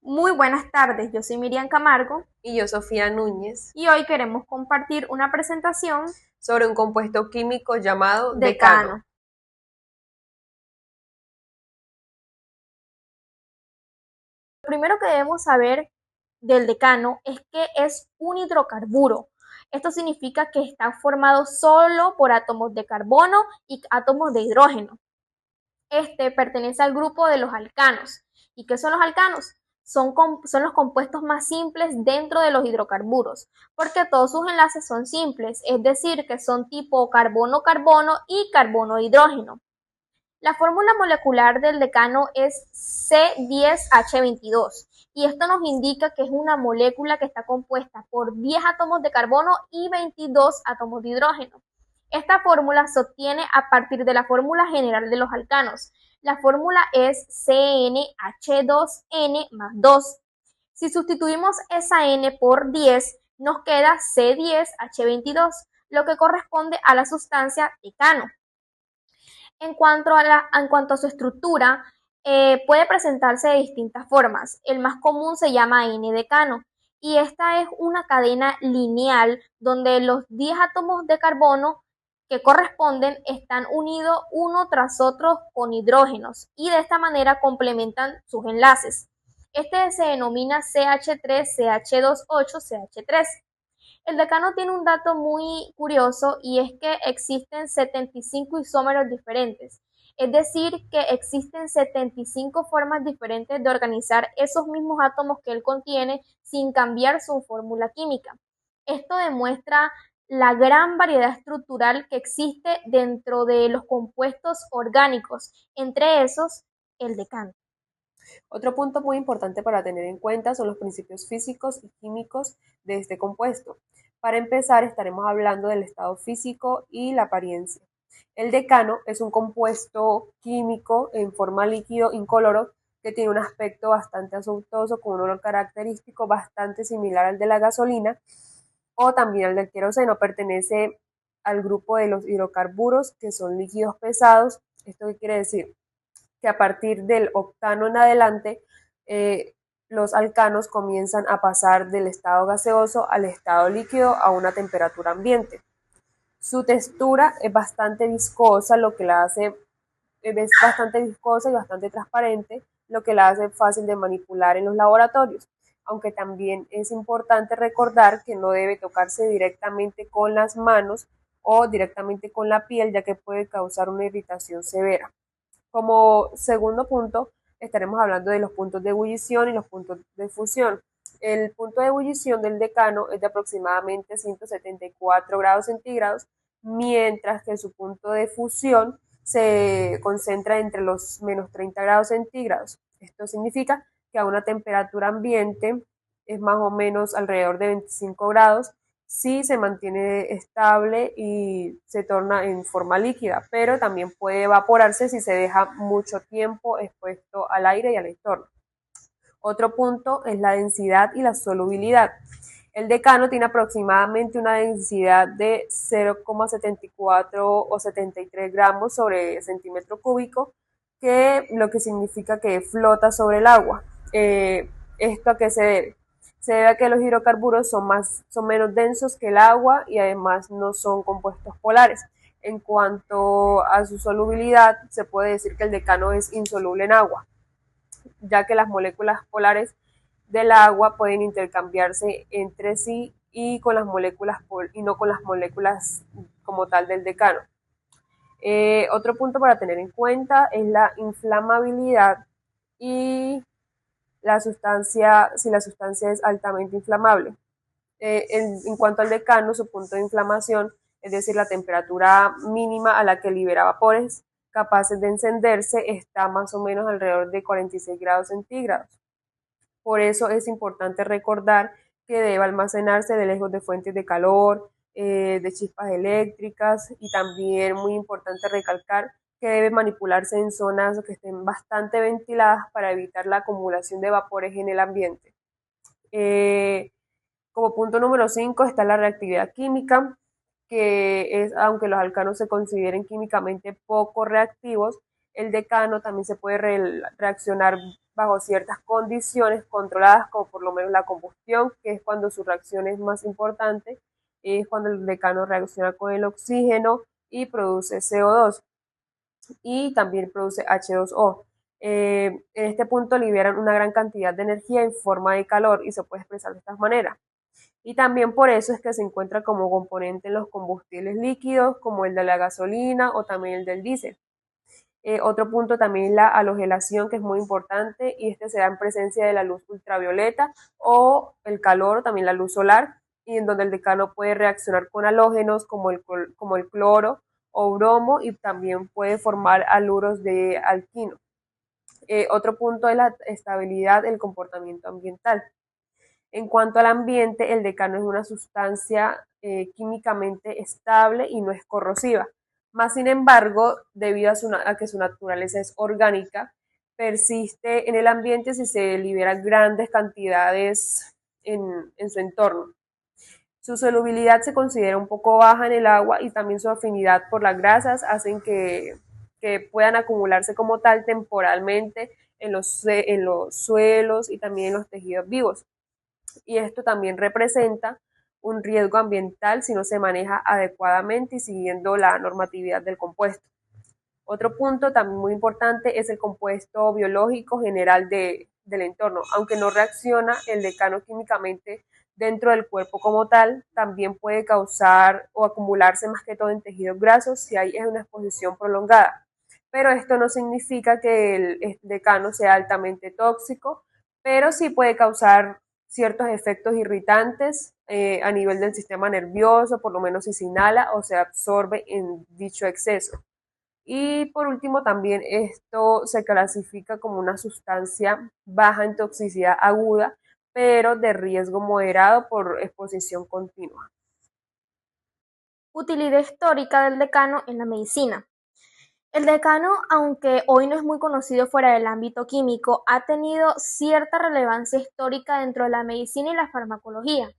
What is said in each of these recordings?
Muy buenas tardes, yo soy Miriam Camargo Y yo, Sofía Núñez, y hoy queremos compartir una presentación sobre un compuesto químico llamado decano. decano. Lo primero que debemos saber del decano es que es un hidrocarburo. Esto significa que está formado solo por átomos de carbono y átomos de hidrógeno. Este pertenece al grupo de los alcanos. ¿Y qué son los alcanos? Son los compuestos más simples dentro de los hidrocarburos, porque todos sus enlaces son simples, es decir, que son tipo carbono-carbono y carbono-hidrógeno. La fórmula molecular del decano es C10H22 y esto nos indica que es una molécula que está compuesta por 10 átomos de carbono y 22 átomos de hidrógeno. Esta fórmula se obtiene a partir de la fórmula general de los alcanos. La fórmula es CnH2n más 2. Si sustituimos esa n por 10, nos queda C10H22, lo que corresponde a la sustancia decano. En cuanto a su estructura, puede presentarse de distintas formas. El más común se llama N-decano y esta es una cadena lineal donde los 10 átomos de carbono que corresponden están unidos uno tras otro con hidrógenos y de esta manera complementan sus enlaces. Este se denomina CH3, CH28, CH3. El decano tiene un dato muy curioso y es que existen 75 isómeros diferentes, es decir, que existen 75 formas diferentes de organizar esos mismos átomos que él contiene sin cambiar su fórmula química. Esto demuestra la gran variedad estructural que existe dentro de los compuestos orgánicos, entre esos el decano. Otro punto muy importante para tener en cuenta son los principios físicos y químicos de este compuesto. Para empezar, estaremos hablando del estado físico y la apariencia. El decano es un compuesto químico en forma líquido incoloro que tiene un aspecto bastante aceitoso con un olor característico bastante similar al de la gasolina o también al del queroseno. Pertenece al grupo de los hidrocarburos que son líquidos pesados. ¿Esto qué quiere decir? Que a partir del octano en adelante, eh, los alcanos comienzan a pasar del estado gaseoso al estado líquido a una temperatura ambiente. Su textura es bastante viscosa, lo que la hace es bastante viscosa y bastante transparente, lo que la hace fácil de manipular en los laboratorios. Aunque también es importante recordar que no debe tocarse directamente con las manos o directamente con la piel, ya que puede causar una irritación severa. Como segundo punto, estaremos hablando de los puntos de ebullición y los puntos de fusión. El punto de ebullición del decano es de aproximadamente 174 grados centígrados, mientras que su punto de fusión se concentra entre los menos 30 grados centígrados. Esto significa que a una temperatura ambiente es más o menos alrededor de 25 grados si se mantiene estable y se torna en forma líquida, pero también puede evaporarse si se deja mucho tiempo expuesto al aire y al entorno. Otro punto es la densidad y la solubilidad. El decano tiene aproximadamente una densidad de 0,74 o 73 gramos sobre centímetro cúbico, que lo que significa que flota sobre el agua. ¿Esto a qué se debe? Se debe a que los hidrocarburos son menos densos que el agua y además no son compuestos polares. En cuanto a su solubilidad, se puede decir que el decano es insoluble en agua, ya que las moléculas polares del agua pueden intercambiarse entre sí y con las moléculas y no con las moléculas como tal del decano. Otro punto para tener en cuenta es la inflamabilidad y la sustancia, si la sustancia es altamente inflamable. En cuanto al decano, su punto de inflamación, es decir, la temperatura mínima a la que libera vapores capaces de encenderse, está más o menos alrededor de 46 grados centígrados. Por eso es importante recordar que debe almacenarse de lejos de fuentes de calor, de chispas eléctricas y también muy importante recalcar que debe manipularse en zonas que estén bastante ventiladas para evitar la acumulación de vapores en el ambiente. Eh, Como punto número 5 está la reactividad química, que es, aunque los alcanos se consideren químicamente poco reactivos, el decano también se puede reaccionar bajo ciertas condiciones controladas, como por lo menos la combustión, que es cuando su reacción es más importante, es cuando el decano reacciona con el oxígeno y produce CO2 y también produce H2O. En este punto liberan una gran cantidad de energía en forma de calor y se puede expresar de esta manera. Y también por eso es que se encuentra como componente en los combustibles líquidos, como el de la gasolina o también el del diésel. Otro punto también es la halogelación, que es muy importante, y este se da en presencia de la luz ultravioleta o el calor, o también la luz solar, y en donde el decano puede reaccionar con halógenos como el cloro o bromo, y también puede formar haluros de alquino. Otro punto es la estabilidad del comportamiento ambiental. En cuanto al ambiente, el decano es una sustancia químicamente estable y no es corrosiva. Más sin embargo, debido a que su naturaleza es orgánica, persiste en el ambiente si se liberan grandes cantidades en su entorno. Su solubilidad se considera un poco baja en el agua y también su afinidad por las grasas hacen que puedan acumularse como tal temporalmente en los suelos y también en los tejidos vivos. Y esto también representa un riesgo ambiental si no se maneja adecuadamente y siguiendo la normatividad del compuesto. Otro punto también muy importante es el compuesto biológico general del entorno. Aunque no reacciona el decano químicamente dentro del cuerpo como tal, también puede causar o acumularse más que todo en tejidos grasos si hay una exposición prolongada. Pero esto no significa que el decano sea altamente tóxico, pero sí puede causar ciertos efectos irritantes a nivel del sistema nervioso, por lo menos si se inhala o se absorbe en dicho exceso. Y por último, también esto se clasifica como una sustancia baja en toxicidad aguda, pero de riesgo moderado por exposición continua. Utilidad histórica del decano en la medicina. El decano, aunque hoy no es muy conocido fuera del ámbito químico, ha tenido cierta relevancia histórica dentro de la medicina y la farmacología,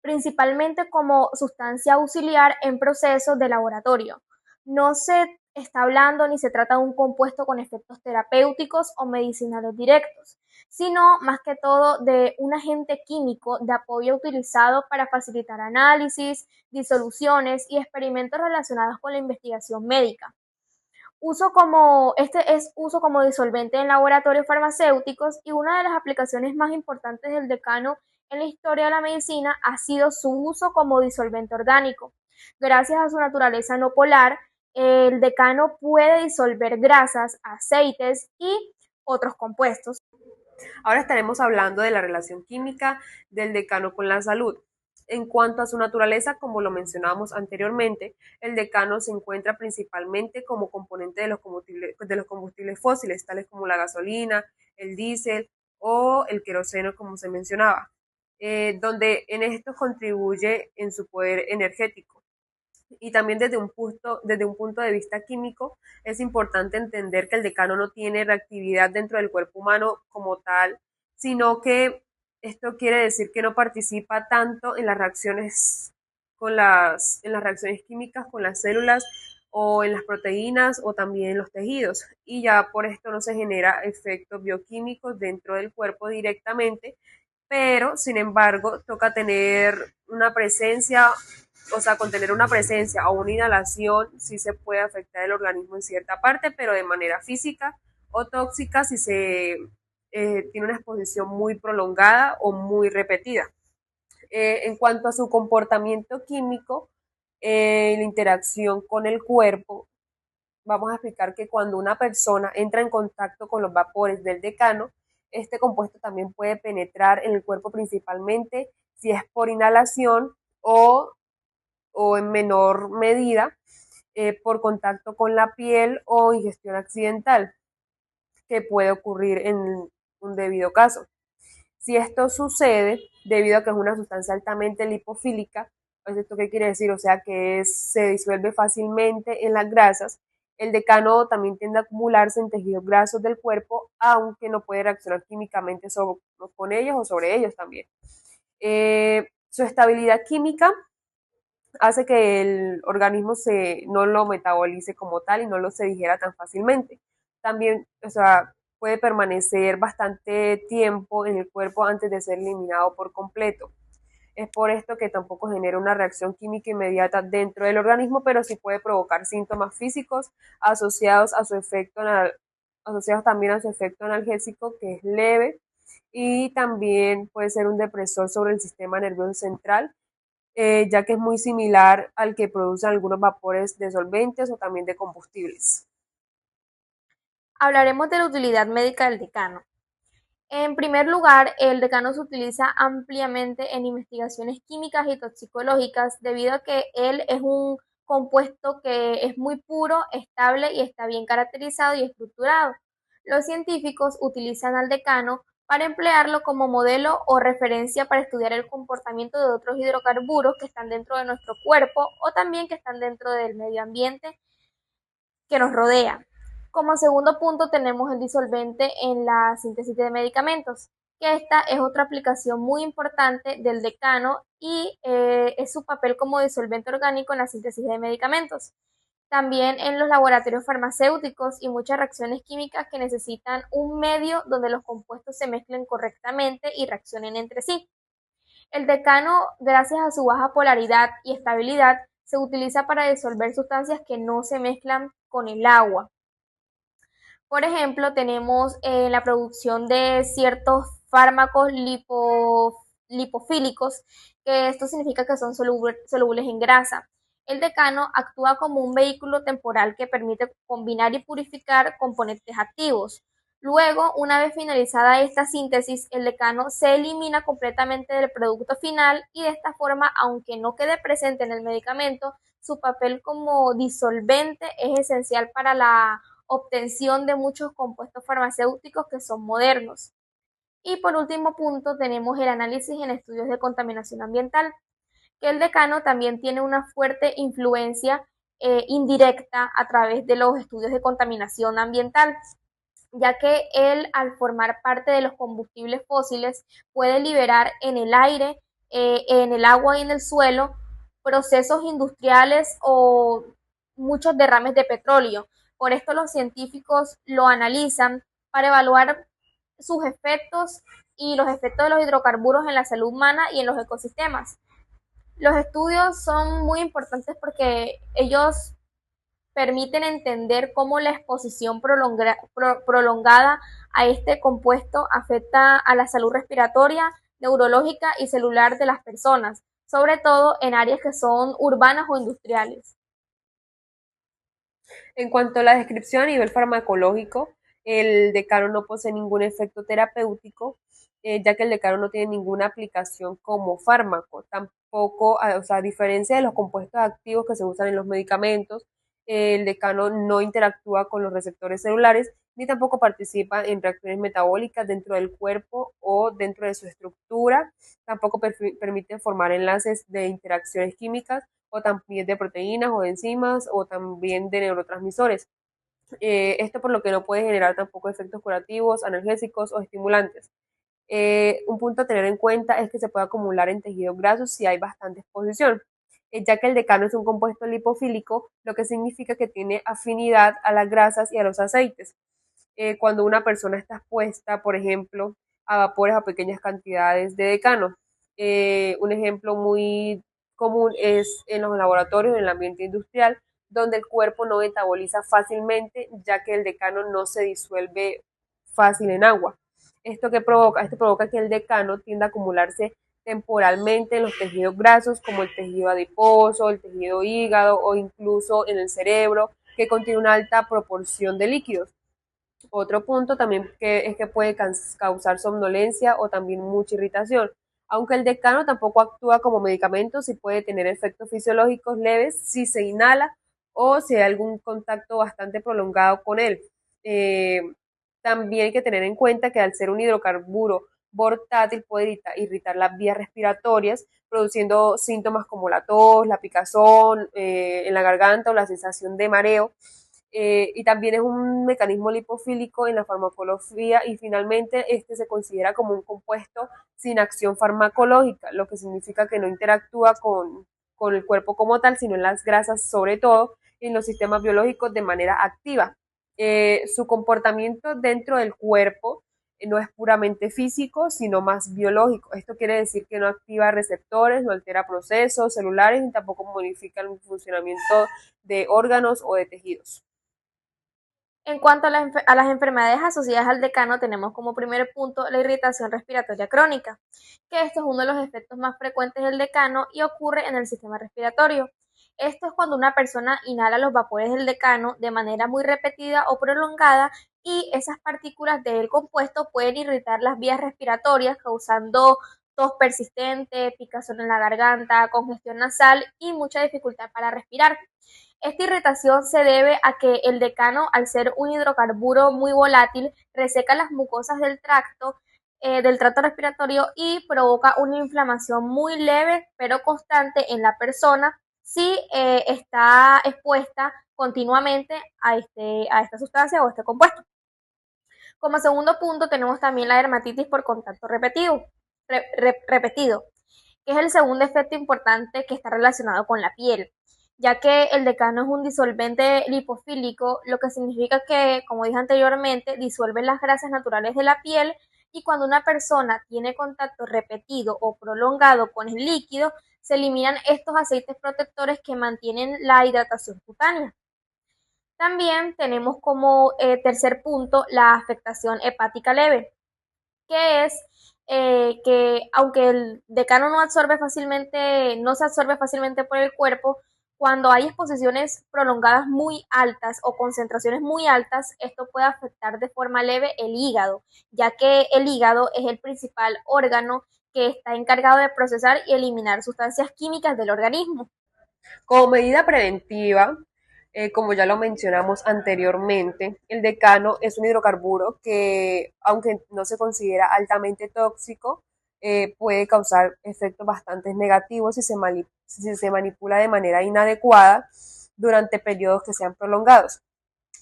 principalmente como sustancia auxiliar en procesos de laboratorio. No se está hablando ni se trata de un compuesto con efectos terapéuticos o medicinales directos, sino más que todo de un agente químico de apoyo utilizado para facilitar análisis, disoluciones y experimentos relacionados con la investigación médica. Este es uso como disolvente en laboratorios farmacéuticos, y una de las aplicaciones más importantes del decano en la historia de la medicina ha sido su uso como disolvente orgánico. Gracias a su naturaleza no polar, el decano puede disolver grasas, aceites y otros compuestos. Ahora estaremos hablando de la relación química del decano con la salud. En cuanto a su naturaleza, como lo mencionábamos anteriormente, el decano se encuentra principalmente como componente de los combustibles fósiles, tales como la gasolina, el diésel o el queroseno, como se mencionaba, donde en esto contribuye en su poder energético. Y también desde un punto de vista químico, es importante entender que el decano no tiene reactividad dentro del cuerpo humano como tal, sino que esto quiere decir que no participa tanto en las reacciones en las reacciones químicas con las células o en las proteínas o también en los tejidos. Y ya por esto no se genera efectos bioquímicos dentro del cuerpo directamente, pero sin embargo toca tener una presencia, o sea, con tener una presencia o una inhalación sí se puede afectar el organismo en cierta parte, pero de manera física, o tóxica si se tiene una exposición muy prolongada o muy repetida. En cuanto a su comportamiento químico, la interacción con el cuerpo, vamos a explicar que cuando una persona entra en contacto con los vapores del decano, este compuesto también puede penetrar en el cuerpo, principalmente si es por inhalación o en menor medida por contacto con la piel o ingestión accidental, que puede ocurrir en un debido caso. Si esto sucede debido a que es una sustancia altamente lipofílica, pues ¿esto qué quiere decir? O sea, que se disuelve fácilmente en las grasas. El decano también tiende a acumularse en tejidos grasos del cuerpo, aunque no puede reaccionar químicamente con ellos o sobre ellos también. Su estabilidad química hace que el organismo no lo metabolice como tal y no lo se digiera tan fácilmente. También, o sea, puede permanecer bastante tiempo en el cuerpo antes de ser eliminado por completo. Es por esto que tampoco genera una reacción química inmediata dentro del organismo, pero sí puede provocar síntomas físicos asociados a su efecto, asociados también a su efecto analgésico, que es leve, y también puede ser un depresor sobre el sistema nervioso central, ya que es muy similar al que producen algunos vapores de solventes o también de combustibles. Hablaremos de la utilidad médica del decano. En primer lugar, el decano se utiliza ampliamente en investigaciones químicas y toxicológicas debido a que él es un compuesto que es muy puro, estable y está bien caracterizado y estructurado. Los científicos utilizan al decano para emplearlo como modelo o referencia para estudiar el comportamiento de otros hidrocarburos que están dentro de nuestro cuerpo o también que están dentro del medio ambiente que nos rodea. Como segundo punto tenemos el disolvente en la síntesis de medicamentos, que esta es otra aplicación muy importante del decano y es su papel como disolvente orgánico en la síntesis de medicamentos. También en los laboratorios farmacéuticos y muchas reacciones químicas que necesitan un medio donde los compuestos se mezclen correctamente y reaccionen entre sí. El decano, gracias a su baja polaridad y estabilidad, se utiliza para disolver sustancias que no se mezclan con el agua. Por ejemplo, tenemos la producción de ciertos fármacos lipofílicos, que esto significa que son solubles en grasa. El decano actúa como un vehículo temporal que permite combinar y purificar componentes activos. Luego, una vez finalizada esta síntesis, el decano se elimina completamente del producto final y de esta forma, aunque no quede presente en el medicamento, su papel como disolvente es esencial para la obtención de muchos compuestos farmacéuticos que son modernos. Y por último punto tenemos el análisis en estudios de contaminación ambiental, que el decano también tiene una fuerte influencia indirecta a través de los estudios de contaminación ambiental, ya que él al formar parte de los combustibles fósiles puede liberar en el aire, en el agua y en el suelo procesos industriales o muchos derrames de petróleo. Por esto los científicos lo analizan para evaluar sus efectos y los efectos de los hidrocarburos en la salud humana y en los ecosistemas. Los estudios son muy importantes porque ellos permiten entender cómo la exposición prolongada a este compuesto afecta a la salud respiratoria, neurológica y celular de las personas, sobre todo en áreas que son urbanas o industriales. En cuanto a la descripción a nivel farmacológico, el decano no posee ningún efecto terapéutico, ya que el decano no tiene ninguna aplicación como fármaco. Tampoco, o sea, a diferencia de los compuestos activos que se usan en los medicamentos, el decano no interactúa con los receptores celulares ni tampoco participa en reacciones metabólicas dentro del cuerpo o dentro de su estructura. Tampoco permite formar enlaces de interacciones químicas o también de proteínas o de enzimas o también de neurotransmisores. Esto por lo que no puede generar tampoco efectos curativos, analgésicos o estimulantes. Un punto a tener en cuenta es que se puede acumular en tejidos grasos si hay bastante exposición, ya que el decano es un compuesto lipofílico, lo que significa que tiene afinidad a las grasas y a los aceites. Cuando una persona está expuesta, por ejemplo, a vapores a pequeñas cantidades de decano. Un ejemplo muy común es en los laboratorios, en el ambiente industrial, donde el cuerpo no metaboliza fácilmente, ya que el decano no se disuelve fácil en agua. ¿Esto que provoca? Esto provoca que el decano tienda a acumularse temporalmente en los tejidos grasos, como el tejido adiposo, el tejido hígado o incluso en el cerebro, que contiene una alta proporción de líquidos. Otro punto también es que puede causar somnolencia o también mucha irritación. Aunque el decano tampoco actúa como medicamento, sí puede tener efectos fisiológicos leves si se inhala o si hay algún contacto bastante prolongado con él. Eh, También hay que tener en cuenta que al ser un hidrocarburo portátil puede irritar las vías respiratorias, produciendo síntomas como la tos, la picazón en la garganta o la sensación de mareo. Y también es un mecanismo lipofílico en la farmacología y finalmente este se considera como un compuesto sin acción farmacológica, lo que significa que no interactúa con el cuerpo como tal, sino en las grasas, sobre todo en los sistemas biológicos de manera activa. Su comportamiento dentro del cuerpo no es puramente físico, sino más biológico. Esto quiere decir que no activa receptores, no altera procesos celulares ni tampoco modifica el funcionamiento de órganos o de tejidos. En cuanto a las enfermedades asociadas al decano, tenemos como primer punto la irritación respiratoria crónica, que esto es uno de los efectos más frecuentes del decano y ocurre en el sistema respiratorio. Esto es cuando una persona inhala los vapores del decano de manera muy repetida o prolongada y esas partículas del compuesto pueden irritar las vías respiratorias causando tos persistente, picazón en la garganta, congestión nasal y mucha dificultad para respirar. Esta irritación se debe a que el decano, al ser un hidrocarburo muy volátil, reseca las mucosas del tracto respiratorio y provoca una inflamación muy leve pero constante en la persona si está expuesta continuamente a esta sustancia o este compuesto. Como segundo punto tenemos también la dermatitis por contacto repetido, que es el segundo efecto importante que está relacionado con la piel, ya que el decano es un disolvente lipofílico, lo que significa que, como dije anteriormente, disuelve las grasas naturales de la piel y cuando una persona tiene contacto repetido o prolongado con el líquido, se eliminan estos aceites protectores que mantienen la hidratación cutánea. También tenemos como tercer punto la afectación hepática leve, que es que aunque el decano no se absorbe fácilmente por el cuerpo, cuando hay exposiciones prolongadas muy altas o concentraciones muy altas, esto puede afectar de forma leve el hígado, ya que el hígado es el principal órgano que está encargado de procesar y eliminar sustancias químicas del organismo. Como medida preventiva, como ya lo mencionamos anteriormente, el decano es un hidrocarburo que, aunque no se considera altamente tóxico, puede causar efectos bastante negativos si se manipula de manera inadecuada durante periodos que sean prolongados.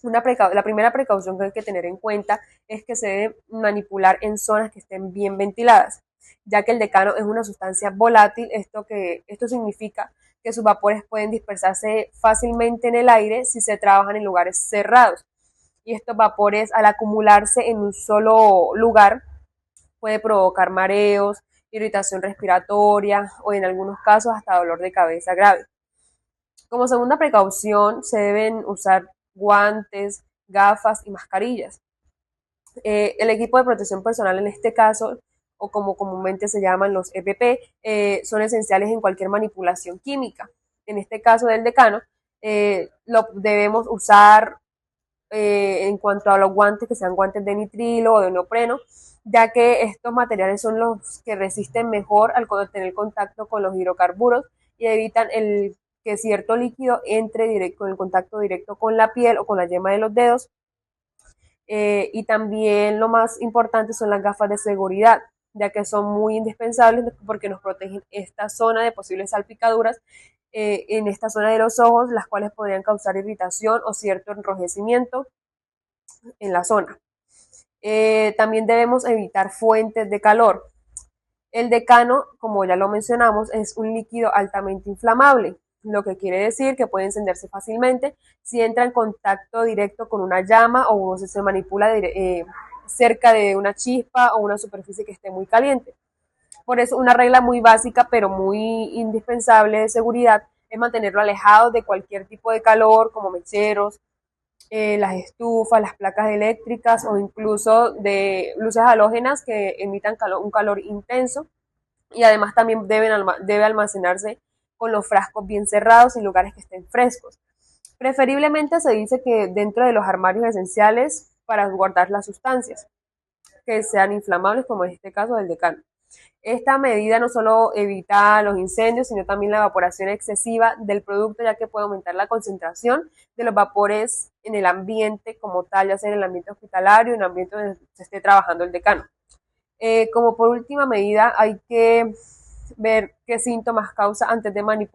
La primera precaución que hay que tener en cuenta es que se debe manipular en zonas que estén bien ventiladas, ya que el decano es una sustancia volátil. Esto significa que sus vapores pueden dispersarse fácilmente en el aire si se trabajan en lugares cerrados. Y estos vapores, al acumularse en un solo lugar, puede provocar mareos, irritación respiratoria o en algunos casos hasta dolor de cabeza grave. Como segunda precaución, se deben usar guantes, gafas y mascarillas. El equipo de protección personal en este caso, o como comúnmente se llaman los EPP, son esenciales en cualquier manipulación química. En este caso del decano, lo debemos usar en cuanto a los guantes, que sean guantes de nitrilo o de neopreno, ya que estos materiales son los que resisten mejor al tener contacto con los hidrocarburos y evitan que cierto líquido entre directo en contacto directo con la piel o con la yema de los dedos. Y también lo más importante son las gafas de seguridad, ya que son muy indispensables porque nos protegen esta zona de posibles salpicaduras en esta zona de los ojos, las cuales podrían causar irritación o cierto enrojecimiento en la zona. También debemos evitar fuentes de calor. El decano, como ya lo mencionamos, es un líquido altamente inflamable, lo que quiere decir que puede encenderse fácilmente si entra en contacto directo con una llama o se manipula cerca de una chispa o una superficie que esté muy caliente. Por eso una regla muy básica pero muy indispensable de seguridad es mantenerlo alejado de cualquier tipo de calor como mecheros, las estufas, las placas eléctricas o incluso de luces halógenas que emitan un calor intenso, y además también debe almacenarse con los frascos bien cerrados en lugares que estén frescos. Preferiblemente se dice que dentro de los armarios esenciales para guardar las sustancias que sean inflamables, como en este caso del decano. Esta medida no solo evita los incendios, sino también la evaporación excesiva del producto, ya que puede aumentar la concentración de los vapores en el ambiente como tal, ya sea en el ambiente hospitalario, en el ambiente donde se esté trabajando el decano. Como por última medida, hay que ver qué síntomas causa antes de manipular